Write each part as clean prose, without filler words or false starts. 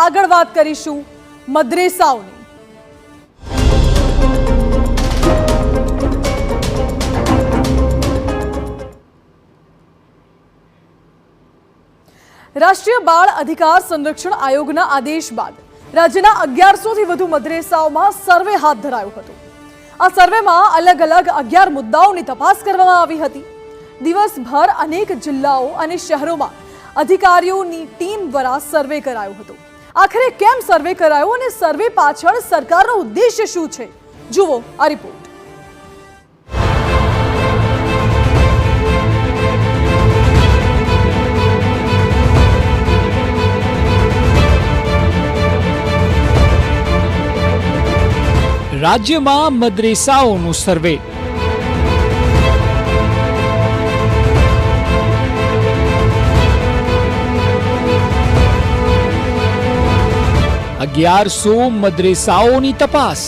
આગળ વાત કરીશું મદ્રેસાઓની। રાષ્ટ્રીય બાળ અધિકાર સંરક્ષણ આયોગના આદેશ બાદ રાજ્યના 1100 થી વધુ મદ્રેસાઓમાં સર્વે હાથ ધરાયો હતો। આ સર્વેમાં અલગ અલગ 11 મુદ્દાઓની તપાસ કરવામાં આવી હતી। દિવસભર અનેક જિલ્લાઓ અને શહેરોમાં અધિકારીઓની ટીમ દ્વારા સર્વે કરાયો હતો। આખરે કેમ સર્વે કરાયો અને સર્વે પાછળ સરકારનો ઉદ્દેશ્ય શું છે, જુઓ આ રિપોર્ટ। રાજ્યમાં મદ્રેસાઓનું સર્વે। અગિયારસો મદ્રેસાઓની તપાસ।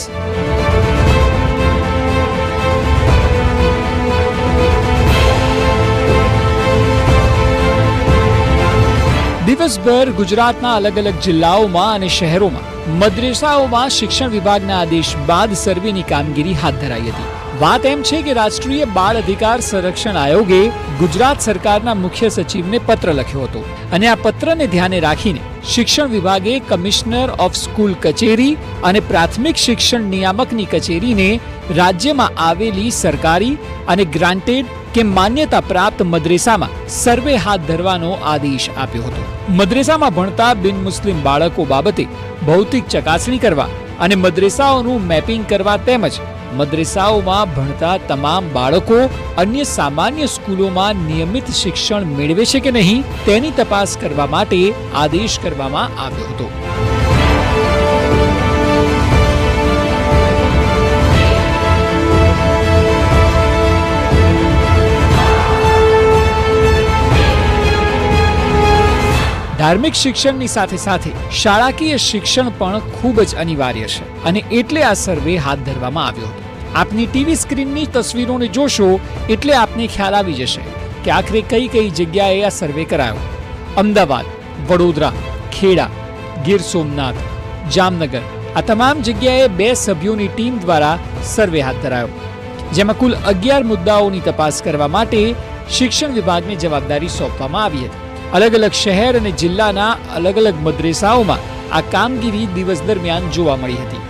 દિવસભર ગુજરાતના અલગ અલગ જિલ્લાઓમાં અને શહેરોમાં મદ્રેસાઓમાં શિક્ષણ વિભાગના આદેશ બાદ સર્વેની કામગીરી હાથ ધરાઈ હતી। વાત એમ છે કે રાષ્ટ્રીય બાળ અધિકાર સંરક્ષણ આયોગે ગુજરાત સરકારના મુખ્ય સચિવને પત્ર લખ્યો હતો અને આ પત્રને ધ્યાને રાખીને શિક્ષણ વિભાગે કમિશનર ઓફ સ્કૂલ કચેરી અને પ્રાથમિક શિક્ષણ નિયામકની કચેરીને રાજ્યમાં આવેલી સરકારી અને ગ્રાન્ટેડ કે માન્યતા પ્રાપ્ત મદ્રેસામાં સર્વે હાથ ધરવાનો આદેશ આપ્યો હતો। મદ્રેસામાં ભણતા બિન મુસ્લિમ બાળકો બાબતે ભૌતિક ચકાસણી કરવા અને મદ્રેસાઓનું મેપિંગ કરવા તેમજ મદ્રેસાઓમાં ભણતા તમામ બાળકો અન્ય સામાન્ય સ્કૂલોમાં નિયમિત શિક્ષણ મેળવે છે કે નહીં તેની તપાસ કરવા માટે આદેશ કરવામાં આવ્યો હતો। ધાર્મિક શિક્ષણની સાથે સાથે શાળાકીય શિક્ષણ પણ ખૂબ જ અનિવાર્ય છે અને એટલે આ સર્વે હાથ ધરવામાં આવ્યો હતો। આપની ટીવી સ્ક્રીનની તસવીરોને જોશો એટલે આપને ખ્યાલ આવી જશે કે આખરે કઈ કઈ જગ્યાએ આ સર્વે કરાયો। અમદાવાદ, વડોદરા, ખેડા, ગીર સોમનાથ, જામનગર આ તમામ જગ્યાએ 2 સભ્યોની ટીમ દ્વારા સર્વે હાથ ધરાયો, જેમાં કુલ 11 મુદ્દાઓની તપાસ કરવા માટે શિક્ષણ વિભાગને જવાબદારી સોંપવામાં આવી હતી। અલગ અલગ શહેર અને જિલ્લાના અલગ અલગ મદ્રેસાઓમાં આ કામગીરી દિવસ દરમિયાન જોવા મળી હતી।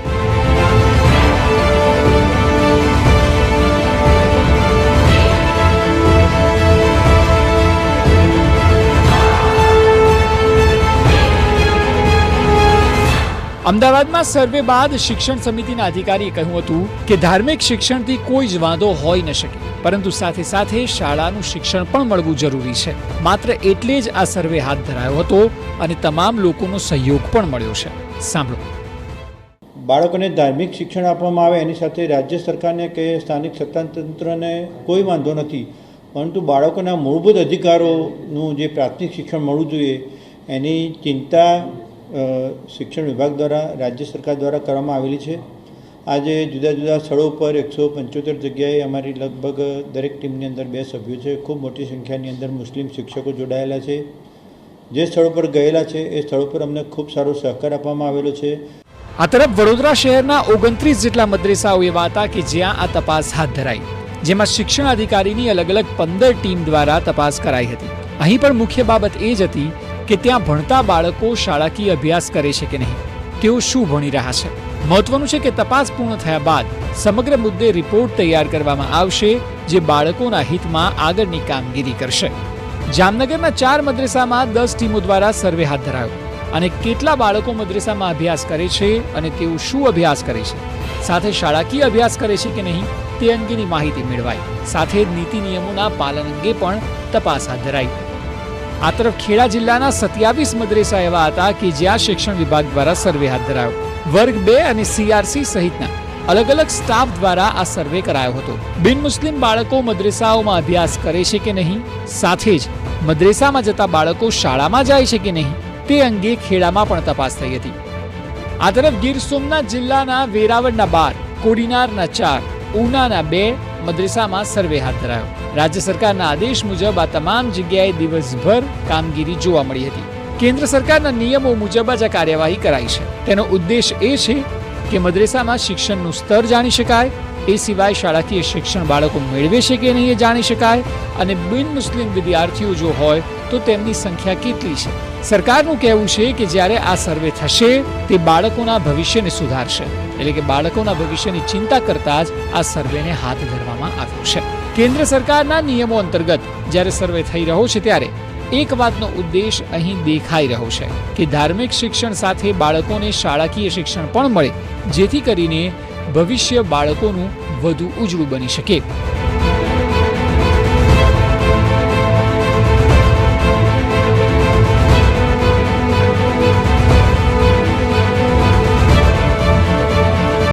અમદાવાદમાં સર્વે બાદ શિક્ષણ સમિતિના અધિકારીએ કહ્યું હતું કે ધાર્મિક શિક્ષણથી કોઈ જ વાંધો હોઈ ન શકે, પરંતુ સાથે સાથે શાળાનું શિક્ષણ પણ મળવું જરૂરી છે। માત્ર એટલે જ આ સર્વે હાથ ધરાયો હતો અને તમામ લોકોનો સહયોગ પણ મળ્યો છે। સાંભળો। બાળકોને ધાર્મિક શિક્ષણ આપવામાં આવે એની સાથે રાજ્ય સરકારને કે સ્થાનિક સત્તાતંત્રને કોઈ વાંધો નથી, પરંતુ બાળકોના મૂળભૂત અધિકારોનું જે પ્રાથમિક શિક્ષણ મળવું જોઈએ એની ચિંતા શિક્ષણ વિભાગ દ્વારા રાજ્ય સરકાર દ્વારા કરવામાં આવેલી છે। આજે જુદા જુદા સ્થળો પર 175 જગ્યાએ અમારી લગભગ દરેક ટીમની અંદર 2 સભ્યો છે। ખૂબ મોટી સંખ્યાની અંદર મુસ્લિમ શિક્ષકો જોડાયેલા છે। જે સ્થળો પર ગયેલા છે એ સ્થળો પર અમને ખૂબ સારો સહકાર આપવામાં આવેલો છે। આ તરફ વડોદરા શહેરના 29 જેટલા મદ્રેસાઓ એવા હતા કે જ્યાં આ તપાસ હાથ ધરાઈ, જેમાં શિક્ષણ અધિકારીની અલગ અલગ 15 ટીમ દ્વારા તપાસ કરાઈ હતી। અહીં પણ મુખ્ય બાબત એ જ હતી કે ત્યાં ભણતા બાળકો શાળાકીય અભ્યાસ કરે છે કે નહીં, તેઓ શું ભણી રહ્યા છે। મહત્વનું છે કે તપાસ પૂર્ણ થયા બાદ સમગ્ર મુદ્દે રિપોર્ટ તૈયાર કરવામાં આવશે, જે બાળકોના હિતમાં આગળની કામગીરી કરશે। જામનગરના 4 મદ્રેસામાં 10 ટીમો દ્વારા સર્વે હાથ ધરાયો અને કેટલા બાળકો મદ્રેસામાં અભ્યાસ કરે છે અને તેઓ શું અભ્યાસ કરે છે, સાથે શાળાકીય અભ્યાસ કરે છે કે નહીં તે અંગેની માહિતી મેળવાઈ। સાથે જ નીતિ નિયમોના પાલન અંગે પણ તપાસ હાથ ધરાઈ। આ તરફ ખેડા જિલ્લાના 27 મદ્રેસા એવા હતા કે જ્યાં શિક્ષણ વિભાગ દ્વારા સર્વે હાથ ધરાયો। વર્ગ 2 અને CRC સહિતના અલગ અલગ સ્ટાફ દ્વારા આ સર્વે કરાયો હતો। બિન મુસ્લિમ બાળકો મદ્રેસાઓમાં અભ્યાસ કરે છે કે નહીં, સાથે જ મદ્રેસામાં જતા બાળકો શાળામાં જાય છે કે નહીં તે અંગે ખેડામાં પણ તપાસ થઈ હતી। આ તરફ ગીર સોમનાથ જિલ્લાના વેરાવળના 12, કોડીનારના 4, ઉનાના 2 મદ્રેસામાં સર્વે હાથ ધરાયો। રાજ્ય સરકારના આદેશ મુજબ આ તમામ જગ્યાએ દિવસભર કામગીરી જોવા મળી હતી। કેન્દ્ર સરકારના નિયમો મુજબ જ આ કાર્યવાહી કરાઈ છે. તેનો ઉદ્દેશ એ છે કે મદ્રેસામાં શિક્ષણનું સ્તર જાણી શકાય, એ સિવાય શાળાકીય શિક્ષણ બાળકો મેળવે છે કે નહીં એ જાણી શકાય, અને બિન મુસ્લિમ વિદ્યાર્થીઓ જો હોય તો તેમની સંખ્યા કેટલી છે. સરકારનું કહેવું છે કે જ્યારે આ સર્વે થશે તે બાળકોના ભવિષ્યને સુધારશે, એટલે કે બાળકોના ભવિષ્યની ચિંતા કરતા જ આ સર્વેને હાથ ધરવામાં આવ્યો છે. કેન્દ્ર સરકારના નિયમો અંતર્ગત જ્યારે સર્વે થઈ રહ્યો છે ત્યારે એક વાતનો ઉદ્દેશ અહીં દેખાઈ રહ્યો છે કે ધાર્મિક શિક્ષણ સાથે બાળકોને શાળાકીય શિક્ષણ પણ મળે, જેથી કરીને ભવિષ્ય બાળકોનું વધુ ઉજળું બની શકે.